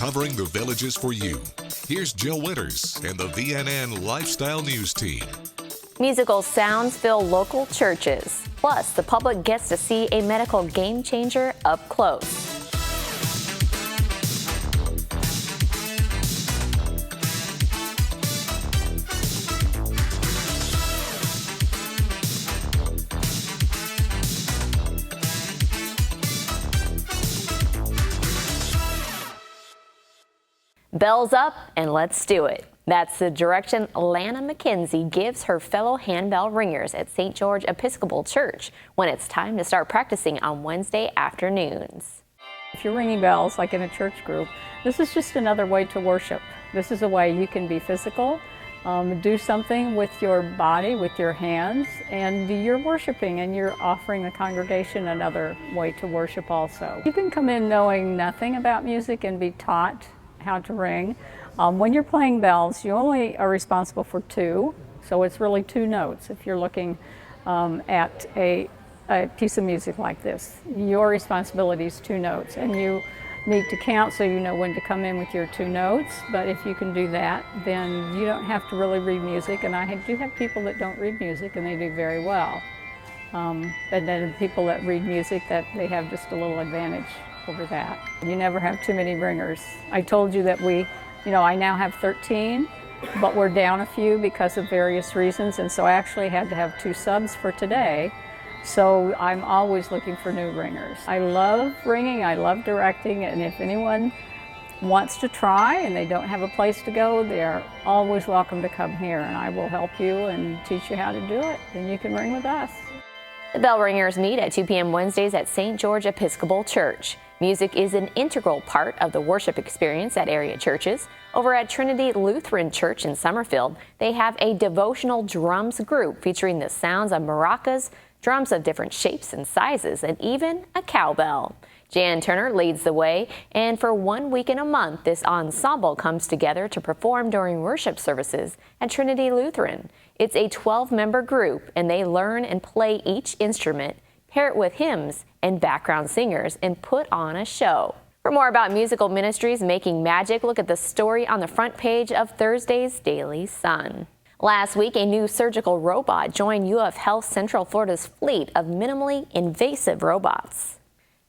covering the villages for you. Here's Jill Winters and the VNN Lifestyle News Team. Musical sounds fill local churches. Plus, the public gets to see a medical game changer up close. Bells up and let's do it. That's the direction Lana McKenzie gives her fellow handbell ringers at St. George Episcopal Church when it's time to start practicing on Wednesday afternoons. If you're ringing bells like in a church group, this is just another way to worship. This is a way you can be physical, do something with your body, with your hands, and you're worshiping and you're offering the congregation another way to worship also. You can come in knowing nothing about music and be taught how to ring. When you're playing bells, you only are responsible for two, so it's really two notes. If you're looking at a piece of music like this, your responsibility is two notes, and you need to count so you know when to come in with your two notes. But if you can do that, then you don't have to really read music, and I do have people that don't read music and they do very well. And then people that read music, that they have just a little advantage over that. You never have too many ringers. I told you that I now have 13, but we're down a few because of various reasons, and so I actually had to have 2 subs for today. So I'm always looking for new ringers. I love ringing, I love directing, and if anyone wants to try and they don't have a place to go, they're always welcome to come here, and I will help you and teach you how to do it, and you can ring with us. The bell ringers meet at 2 p.m. Wednesdays at St. George Episcopal Church. Music is an integral part of the worship experience at area churches. Over at Trinity Lutheran Church in Summerfield, they have a devotional drums group featuring the sounds of maracas, drums of different shapes and sizes, and even a cowbell. Jan Turner leads the way, and for 1 week in a month, this ensemble comes together to perform during worship services at Trinity Lutheran. It's a 12-member group, and they learn and play each instrument, pair it with hymns and background singers, and put on a show. For more about musical ministries making magic, look at the story on the front page of Thursday's Daily Sun. Last week, a new surgical robot joined UF Health Central Florida's fleet of minimally invasive robots.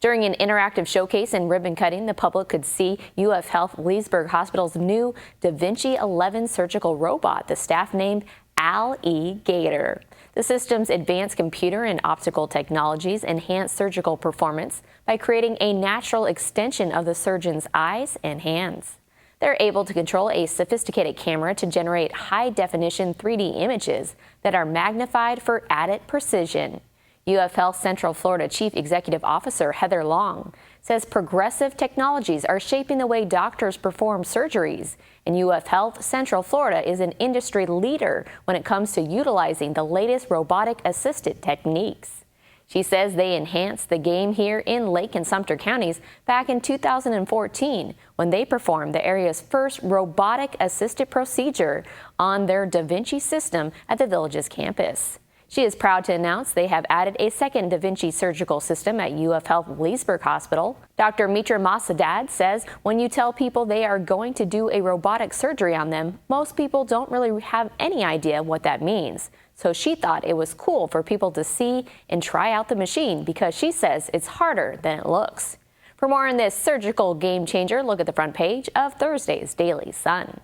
During an interactive showcase and ribbon cutting, the public could see UF Health Leesburg Hospital's new Da Vinci 11 surgical robot, the staff named Al E. Gator. The system's advanced computer and optical technologies enhance surgical performance by creating a natural extension of the surgeon's eyes and hands. They're able to control a sophisticated camera to generate high-definition 3D images that are magnified for added precision. UF Health Central Florida Chief Executive Officer Heather Long says progressive technologies are shaping the way doctors perform surgeries, and UF Health Central Florida is an industry leader when it comes to utilizing the latest robotic-assisted techniques. She says they enhanced the game here in Lake and Sumter counties back in 2014 when they performed the area's first robotic-assisted procedure on their Da Vinci system at the village's campus. She is proud to announce they have added a second Da Vinci surgical system at UF Health Leesburg Hospital. Dr. Mitra Masadad says when you tell people they are going to do a robotic surgery on them, most people don't really have any idea what that means. So she thought it was cool for people to see and try out the machine because she says it's harder than it looks. For more on this surgical game changer, look at the front page of Thursday's Daily Sun.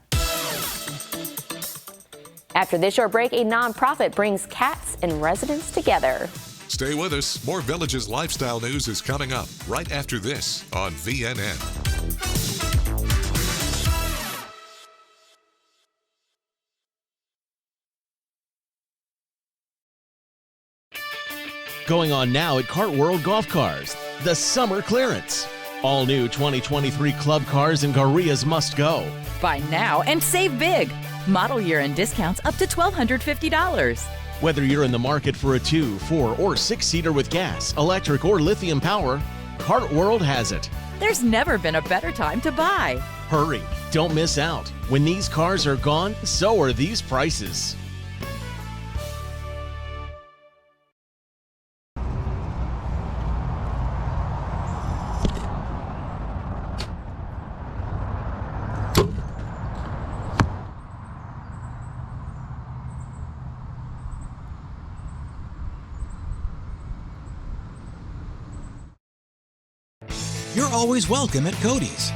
After this short break, a nonprofit brings cats and residents together. Stay with us. More Villages lifestyle news is coming up right after this on VNN. Going on now at Kart World Golf Cars, the summer clearance. All new 2023 club cars and Garias must go. Buy now and save big. Model year and discounts up to $1,250. Whether you're in the market for a 2, 4, or 6-seater with gas, electric, or lithium power, Kart World has it. There's never been a better time to buy. Hurry, don't miss out. When these cars are gone, so are these prices. you're always welcome at Cody's.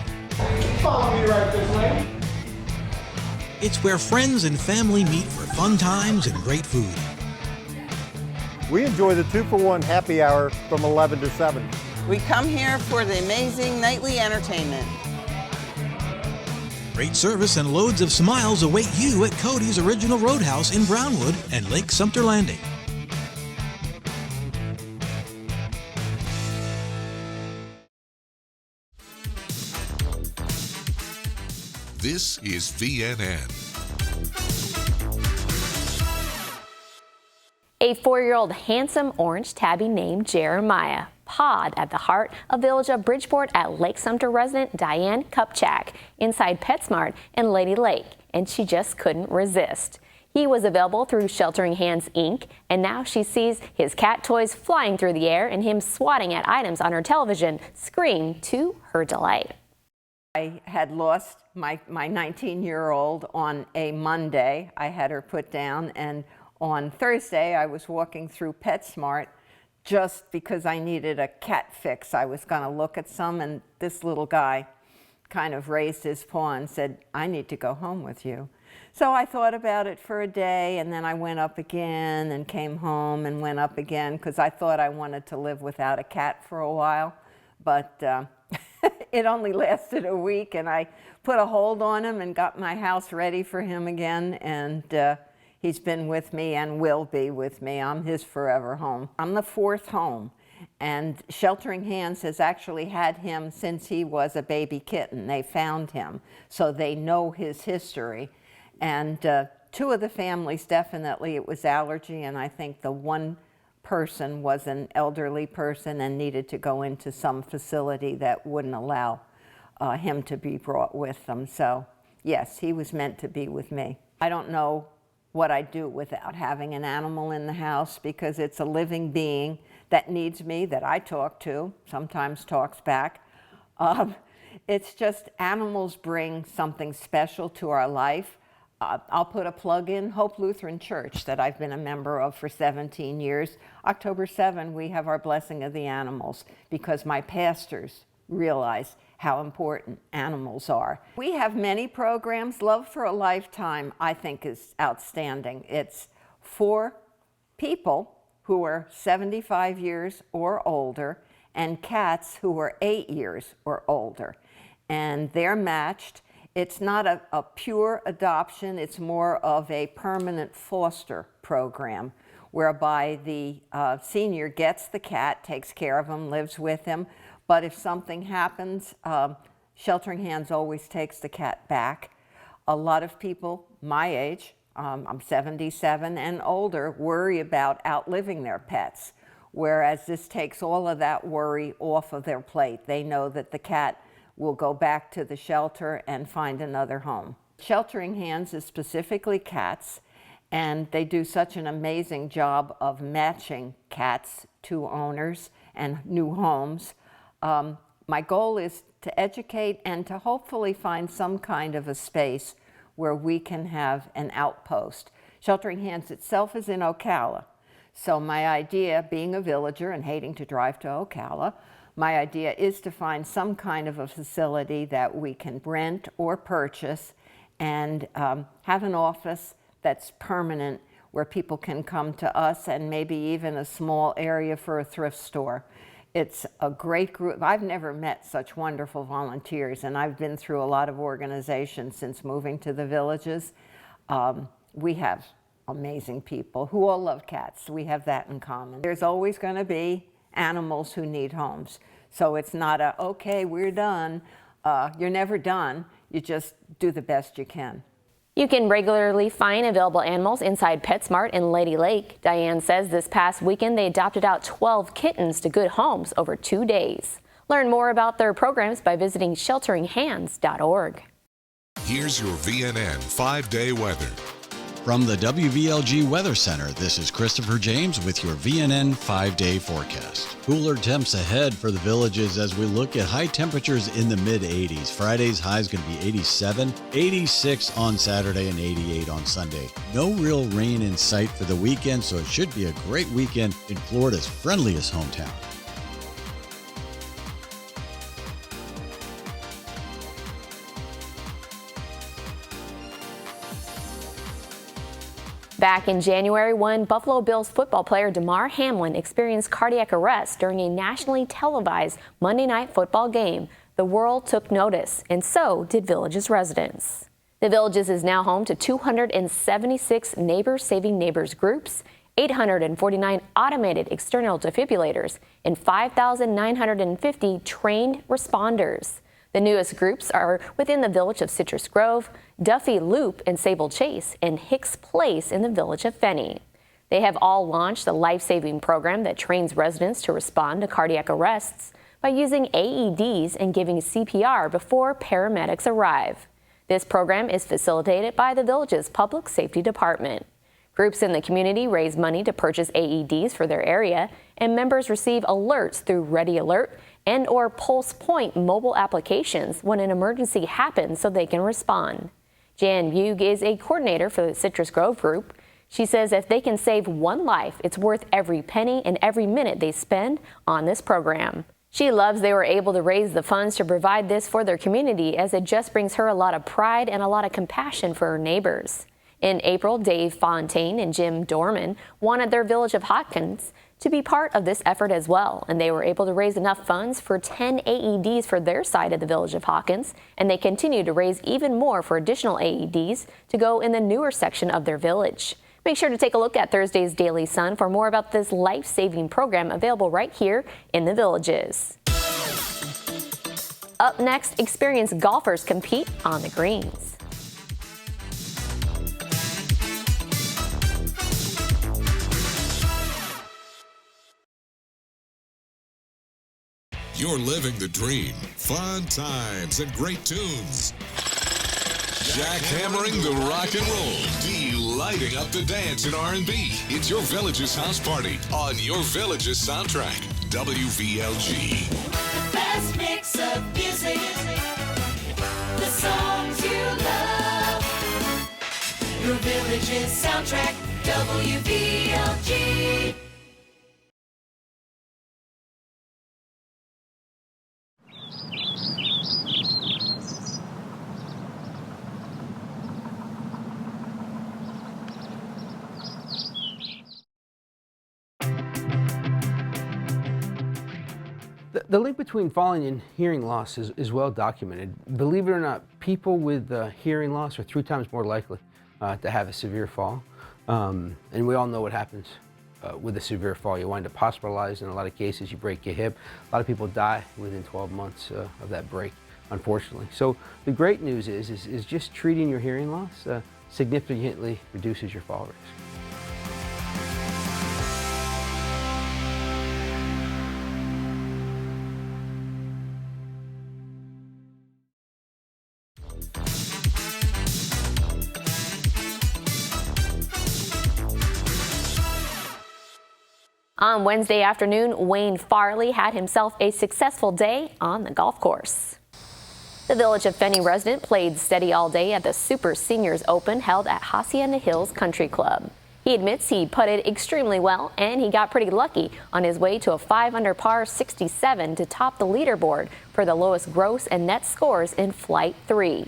Follow me right this way. It's where friends and family meet for fun times and great food. We enjoy the 2-for-1 happy hour from 11 to 7. We come here for the amazing nightly entertainment. Great service and loads of smiles await you at Cody's Original Roadhouse in Brownwood and Lake Sumter Landing. This is VNN. A 4-year-old handsome orange tabby named Jeremiah pawed at the heart of Village of Bridgeport at Lake Sumter resident Diane Kupchak inside PetSmart in Lady Lake, and she just couldn't resist. He was available through Sheltering Hands, Inc., and now she sees his cat toys flying through the air and him swatting at items on her television screen to her delight. I had lost my 19-year-old on a Monday. I had her put down, and on Thursday I was walking through PetSmart just because I needed a cat fix. I was going to look at some, and this little guy kind of raised his paw and said, "I need to go home with you." So I thought about it for a day, and then I went up again and came home and went up again because I thought I wanted to live without a cat for a while. But it only lasted a week, and I put a hold on him and got my house ready for him again, and he's been with me and will be with me. I'm his forever home. I'm the 4th home, and Sheltering Hands has actually had him since he was a baby kitten. They found him, so they know his history. And 2 of the families, definitely it was allergy, and I think the one person was an elderly person and needed to go into some facility that wouldn't allow him to be brought with them. So yes, he was meant to be with me. I don't know what I'd do without having an animal in the house because it's a living being that needs me, that I talk to, sometimes talks back. It's just animals bring something special to our life. I'll put a plug in, Hope Lutheran Church that I've been a member of for 17 years. October 7, we have our Blessing of the Animals because my pastors realize how important animals are. We have many programs. Love for a Lifetime, I think, is outstanding. It's for people who are 75 years or older and cats who are 8 years or older. And they're matched. It's not a pure adoption, it's more of a permanent foster program whereby the senior gets the cat, takes care of him, lives with him, but if something happens, Sheltering Hands always takes the cat back. A lot of people my age, I'm 77 and older, worry about outliving their pets, whereas this takes all of that worry off of their plate. They know that the cat will go back to the shelter and find another home. Sheltering Hands is specifically cats, and they do such an amazing job of matching cats to owners and new homes. My goal is to educate and to hopefully find some kind of a space where we can have an outpost. Sheltering Hands itself is in Ocala, so my idea, being a villager and hating to drive to Ocala, my idea is to find some kind of a facility that we can rent or purchase and have an office that's permanent where people can come to us and maybe even a small area for a thrift store. It's a great group. I've never met such wonderful volunteers, and I've been through a lot of organizations since moving to the villages. We have amazing people who all love cats. We have that in common. There's always going to be animals who need homes. So it's not a, okay, we're done. You're never done. You just do the best you can. You can regularly find available animals inside PetSmart in Lady Lake. Diane says this past weekend they adopted out 12 kittens to good homes over 2 days. Learn more about their programs by visiting shelteringhands.org. Here's your VNN 5-day weather. From the WVLG Weather Center, this is Christopher James with your VNN 5-day forecast. Cooler temps ahead for the villages as we look at high temperatures in the mid-80s. Friday's high is going to be 87, 86 on Saturday, and 88 on Sunday. No real rain in sight for the weekend, so it should be a great weekend in Florida's friendliest hometown. Back in January, when Buffalo Bills football player Damar Hamlin experienced cardiac arrest during a nationally televised Monday Night Football game, the world took notice, and so did Villages residents. The Villages is now home to 276 Neighbors Saving Neighbors groups, 849 automated external defibrillators, and 5,950 trained responders. The newest groups are within the village of Citrus Grove, Duffy Loop and Sable Chase, and Hicks Place in the village of Fenney. They have all launched a life-saving program that trains residents to respond to cardiac arrests by using AEDs and giving CPR before paramedics arrive. This program is facilitated by the village's public safety department. Groups in the community raise money to purchase AEDs for their area, and members receive alerts through Ready Alert and or Pulse Point mobile applications when an emergency happens so they can respond. Jan Bug is a coordinator for the Citrus Grove group. She says if they can save one life, it's worth every penny and every minute they spend on this program. She loves they were able to raise the funds to provide this for their community, as it just brings her a lot of pride and a lot of compassion for her neighbors. In April, Dave Fontaine and Jim Dorman wanted their village of Hopkins to be part of this effort as well, and they were able to raise enough funds for 10 AEDs for their side of the village of Hawkins, and they continue to raise even more for additional AEDs to go in the newer section of their village. Make sure to take a look at Thursday's Daily Sun for more about this life-saving program available right here in the Villages. Up next, experienced golfers compete on the greens. You're living the dream. Fun times and great tunes. Jackhammering the rock and roll. Delighting up the dance in R&B. It's your Village's house party on your Village's soundtrack. WVLG. The best mix of music. The songs you love. Your Village's soundtrack. WVLG. The link between falling and hearing loss is well documented. Believe it or not, people with hearing loss are 3 times more likely to have a severe fall. And we all know what happens with a severe fall. You wind up hospitalized. In a lot of cases, you break your hip. A lot of people die within 12 months of that break, unfortunately. So the great news is just treating your hearing loss significantly reduces your fall risk. On Wednesday afternoon, Wayne Farley had himself a successful day on the golf course. The Village of Fenney resident played steady all day at the Super Seniors Open held at Hacienda Hills Country Club. He admits he putted extremely well, and he got pretty lucky on his way to a 5-under par 67 to top the leaderboard for the lowest gross and net scores in Flight 3.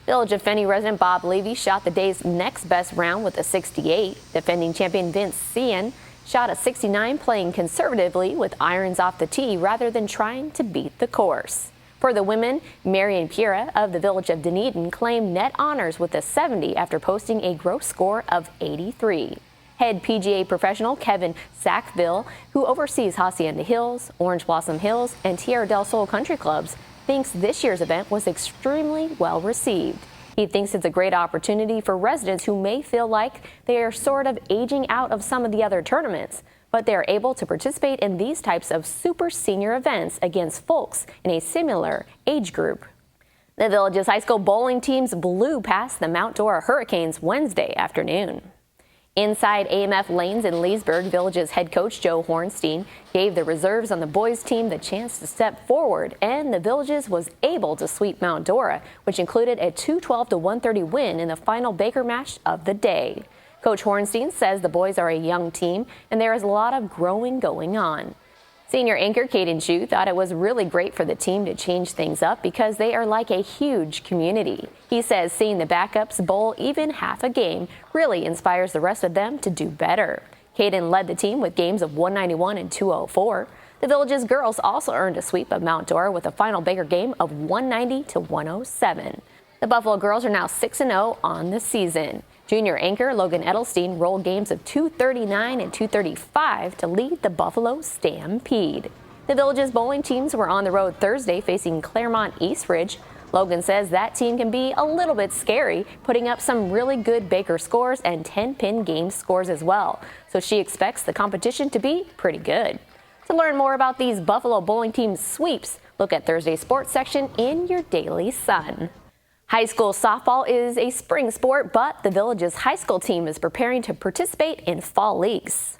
Village of Fenney resident Bob Levy shot the day's next best round with a 68. Defending champion Vince Cian shot a 69, playing conservatively with irons off the tee rather than trying to beat the course. For the women, Marion Pura of the Village of Dunedin claimed net honors with a 70 after posting a gross score of 83. Head PGA professional Kevin Sackville, who oversees Hacienda Hills, Orange Blossom Hills, and Tierra del Sol country clubs, thinks this year's event was extremely well received. He thinks it's a great opportunity for residents who may feel like they are sort of aging out of some of the other tournaments, but they are able to participate in these types of super senior events against folks in a similar age group. The Village's high school bowling teams blew past the Mount Dora Hurricanes Wednesday afternoon. Inside AMF lanes in Leesburg, Village's head coach Joe Hornstein gave the reserves on the boys team the chance to step forward, and the Village's was able to sweep Mount Dora, which included a 212-130 win in the final Baker match of the day. Coach Hornstein says the boys are a young team and there is a lot of growing going on. Senior anchor Caden Chu thought it was really great for the team to change things up because they are like a huge community. He says seeing the backups bowl even half a game really inspires the rest of them to do better. Caden led the team with games of 191 and 204. The Village's girls also earned a sweep of Mount Dora with a final Baker game of 190 to 107. The Buffalo girls are now 6-0 on the season. Junior anchor Logan Edelstein rolled games of 239 and 235 to lead the Buffalo Stampede. The Village's bowling teams were on the road Thursday facing Claremont Eastridge. Logan says that team can be a little bit scary, putting up some really good Baker scores and 10-pin game scores as well. So she expects the competition to be pretty good. To learn more about these Buffalo bowling team sweeps, look at Thursday's sports section in your Daily Sun. High school softball is a spring sport, but the Village's high school team is preparing to participate in fall leagues.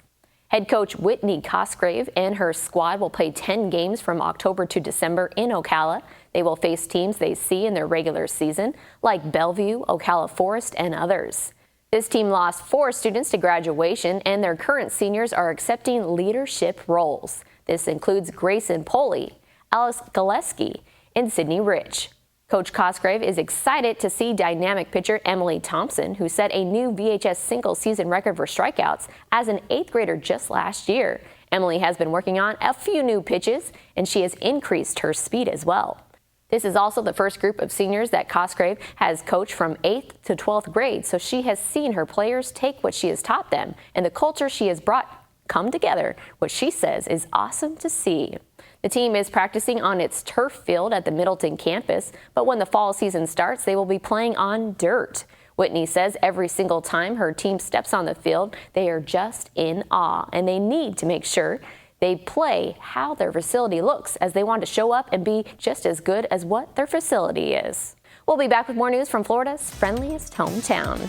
Head coach Whitney Cosgrave and her squad will play 10 games from October to December in Ocala. They will face teams they see in their regular season, like Bellevue, Ocala Forest, and others. This team lost 4 students to graduation, and their current seniors are accepting leadership roles. This includes Grayson Poley, Alice Gillespie, and Sydney Rich. Coach Cosgrave is excited to see dynamic pitcher Emily Thompson, who set a new VHS single-season record for strikeouts as an 8th grader just last year. Emily has been working on a few new pitches, and she has increased her speed as well. This is also the first group of seniors that Cosgrave has coached from 8th to 12th grade, so she has seen her players take what she has taught them and the culture she has brought come together, which she says is awesome to see. The team is practicing on its turf field at the Middleton campus, but when the fall season starts, they will be playing on dirt. Whitney says every single time her team steps on the field, they are just in awe, and they need to make sure they play how their facility looks, as they want to show up and be just as good as what their facility is. We'll be back with more news from Florida's friendliest hometown.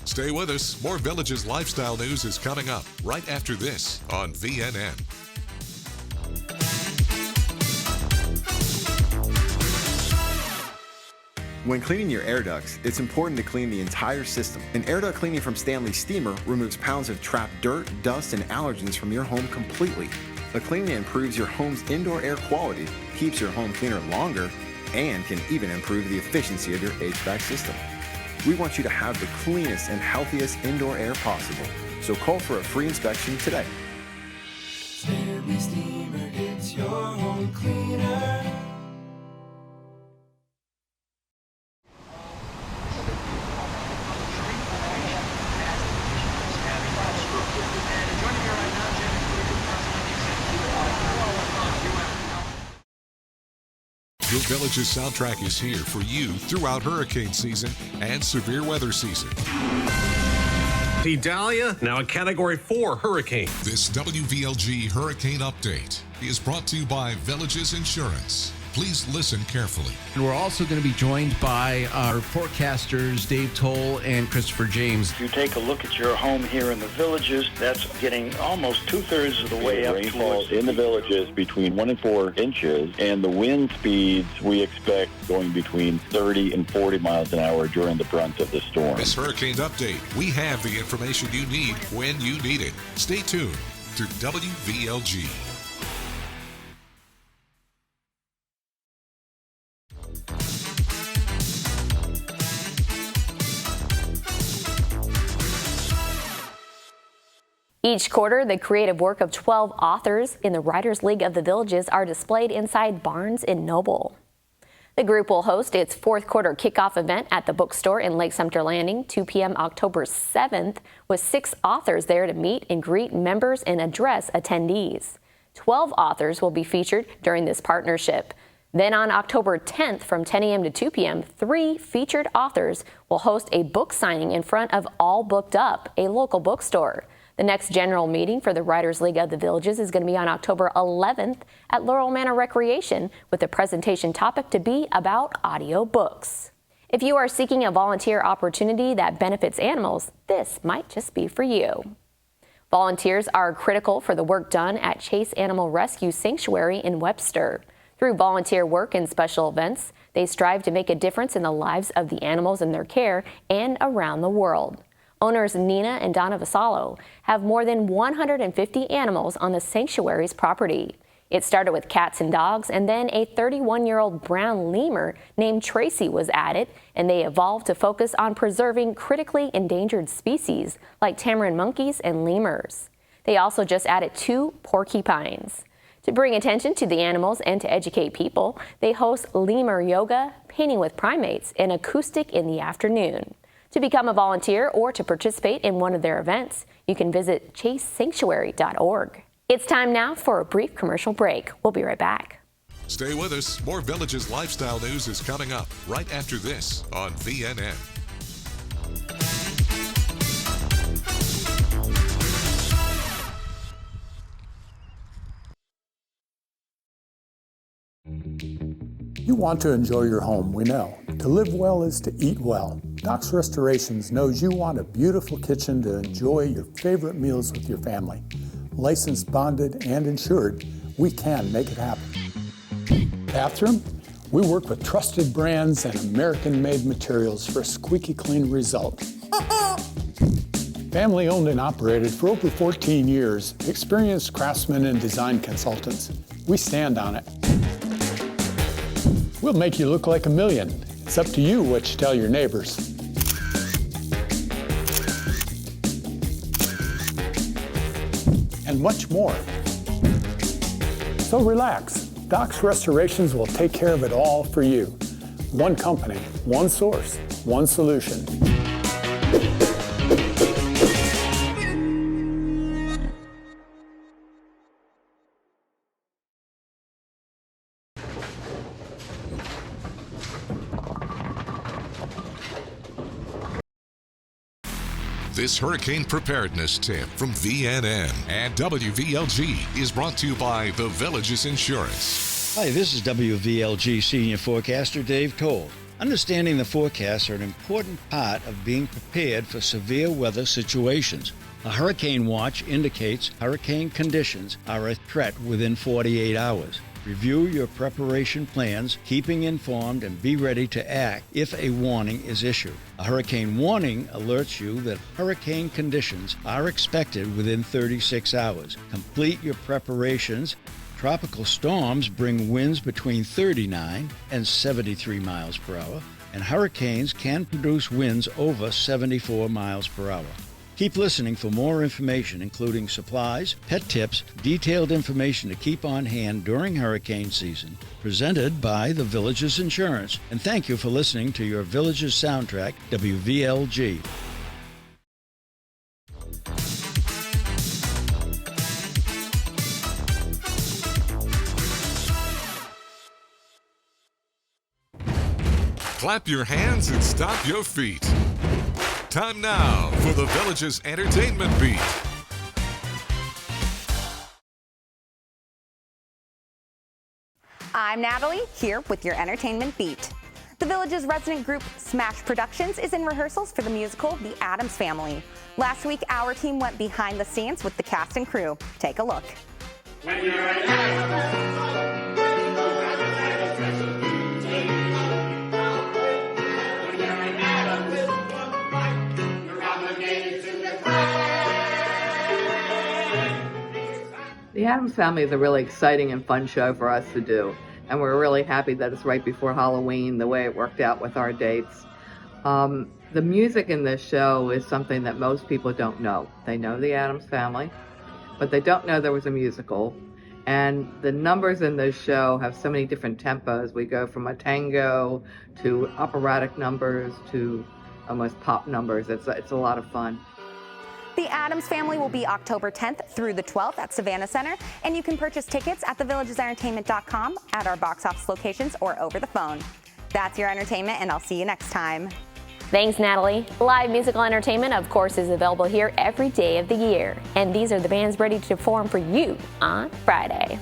Stay with us. More Villages lifestyle news is coming up right after this on VNN. When cleaning your air ducts, it's important to clean the entire system. An air duct cleaning from Stanley Steamer removes pounds of trapped dirt, dust, and allergens from your home completely. The cleaning improves your home's indoor air quality, keeps your home cleaner longer, and can even improve the efficiency of your HVAC system. We want you to have the cleanest and healthiest indoor air possible, so call for a free inspection today. Stanley Steamer gets your home cleaner. Your Villages soundtrack is here for you throughout hurricane season and severe weather season. Idalia, now a Category 4 hurricane. This WVLG Hurricane Update is brought to you by Villages Insurance. Please listen carefully. And we're also going to be joined by our forecasters, Dave Toll and Christopher James. If you take a look at your home here in the Villages, that's getting almost 2/3 of the way up. Rainfall in the Villages between 1 and 4 inches, and the wind speeds we expect going between 30 and 40 miles an hour during the brunt of the storm. This Hurricane Update, we have the information you need when you need it. Stay tuned to WVLG. Each quarter, the creative work of 12 authors in the Writers League of the Villages are displayed inside Barnes & Noble. The group will host its 4th quarter kickoff event at the bookstore in Lake Sumter Landing, 2 p.m. October 7th, with 6 authors there to meet and greet members and address attendees. 12 authors will be featured during this partnership. Then on October 10th from 10 a.m. to 2 p.m., 3 featured authors will host a book signing in front of All Booked Up, a local bookstore. The next general meeting for the Writers League of the Villages is going to be on October 11th at Laurel Manor Recreation, with the presentation topic to be about audiobooks. If you are seeking a volunteer opportunity that benefits animals, this might just be for you. Volunteers are critical for the work done at Chase Animal Rescue Sanctuary in Webster. Through volunteer work and special events, they strive to make a difference in the lives of the animals in their care and around the world. Owners Nina and Donna Vassallo have more than 150 animals on the sanctuary's property. It started with cats and dogs, and then a 31-year-old brown lemur named Tracy was added, and they evolved to focus on preserving critically endangered species like tamarin monkeys and lemurs. They also just added 2 porcupines. To bring attention to the animals and to educate people, they host lemur yoga, painting with primates, and acoustic in the afternoon. To become a volunteer or to participate in one of their events, you can visit chasesanctuary.org. It's time now for a brief commercial break. We'll be right back. Stay with us. More Villages lifestyle news is coming up right after this on VNN. You want to enjoy your home, we know. To live well is to eat well. Doc's Restorations knows you want a beautiful kitchen to enjoy your favorite meals with your family. Licensed, bonded, and insured, we can make it happen. Bathroom? We work with trusted brands and American-made materials for a squeaky clean result. Family owned and operated for over 14 years, experienced craftsmen and design consultants. We stand on it. We'll make you look like a million. It's up to you what you tell your neighbors. And much more. So relax. Doc's Restorations will take care of it all for you. One company, one source, one solution. This hurricane preparedness tip from VNN and WVLG is brought to you by the Villages Insurance. Hi, this is WVLG Senior Forecaster Dave Toll. Understanding the forecasts are an important part of being prepared for severe weather situations. A hurricane watch indicates hurricane conditions are a threat within 48 hours. Review your preparation plans, keeping informed, and be ready to act if a warning is issued. A hurricane warning alerts you that hurricane conditions are expected within 36 hours. Complete your preparations. Tropical storms bring winds between 39 and 73 miles per hour, and hurricanes can produce winds over 74 miles per hour. Keep listening for more information, including supplies, pet tips, detailed information to keep on hand during hurricane season. Presented by the Villages Insurance. And thank you for listening to your Villages soundtrack, WVLG. Clap your hands and stomp your feet. Time now for the Villages Entertainment Beat. I'm Natalie, here with your Entertainment Beat. The Village's resident group, Smash Productions, is in rehearsals for the musical The Addams Family. Last week, our team went behind the scenes with the cast and crew. Take a look. When you're The Addams Family is a really exciting and fun show for us to do, and we're really happy that it's right before Halloween, the way it worked out with our dates. The music in this show is something that most people don't know. They know the Addams Family, but they don't know there was a musical. And the numbers in this show have so many different tempos. We go from a tango to operatic numbers to almost pop numbers. It's a lot of fun. The Addams Family will be October 10th through the 12th at Savannah Center, and you can purchase tickets at thevillagesentertainment.com, at our box office locations, or over the phone. That's your entertainment, and I'll see you next time. Thanks, Natalie. Live musical entertainment, of course, is available here every day of the year. And these are the bands ready to perform for you on Friday.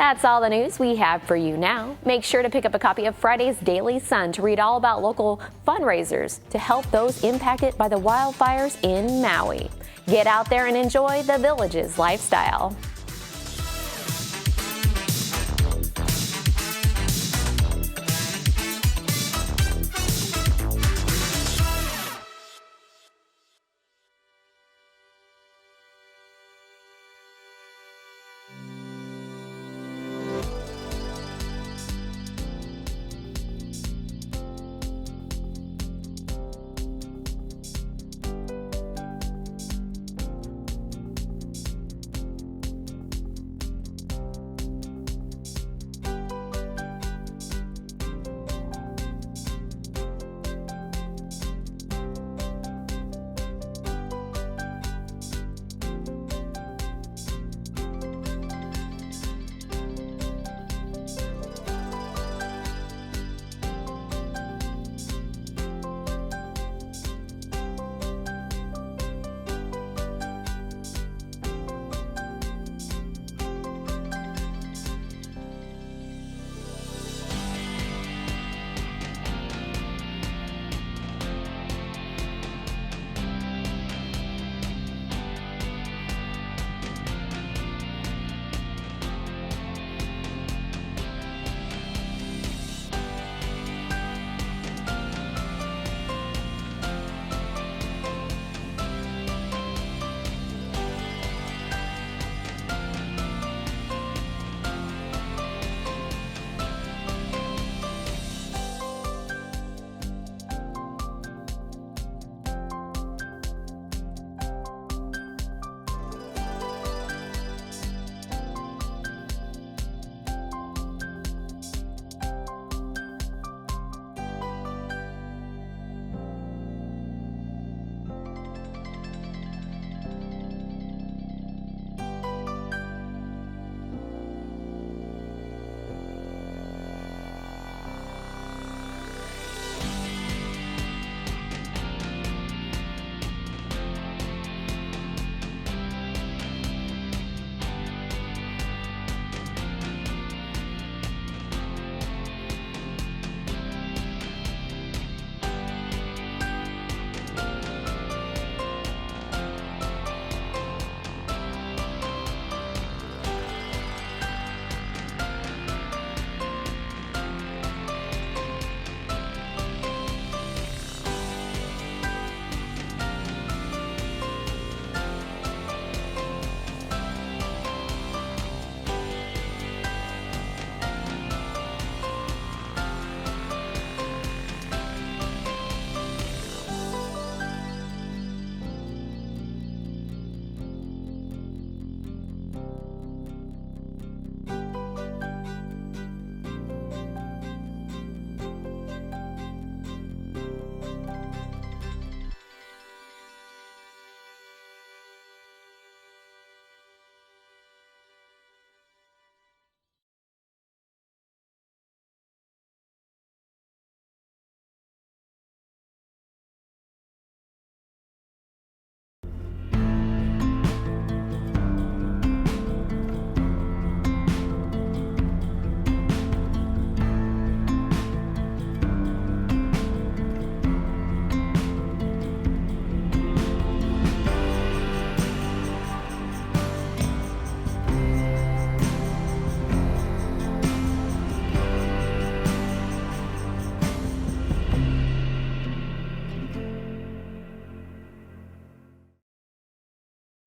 That's all the news we have for you now. Make sure to pick up a copy of Friday's Daily Sun to read all about local fundraisers to help those impacted by the wildfires in Maui. Get out there and enjoy the Village's lifestyle.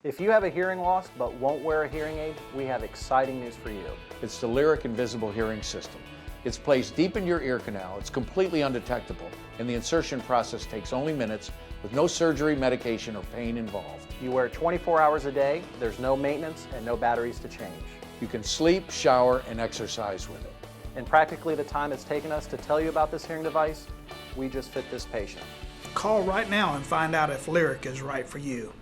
If you have a hearing loss but won't wear a hearing aid, we have exciting news for you. It's the Lyric Invisible Hearing System. It's placed deep in your ear canal, it's completely undetectable, and the insertion process takes only minutes with no surgery, medication, or pain involved. You wear 24 hours a day, there's no maintenance and no batteries to change. You can sleep, shower, and exercise with it. In practically the time it's taken us to tell you about this hearing device, we just fit this patient. Call right now and find out if Lyric is right for you.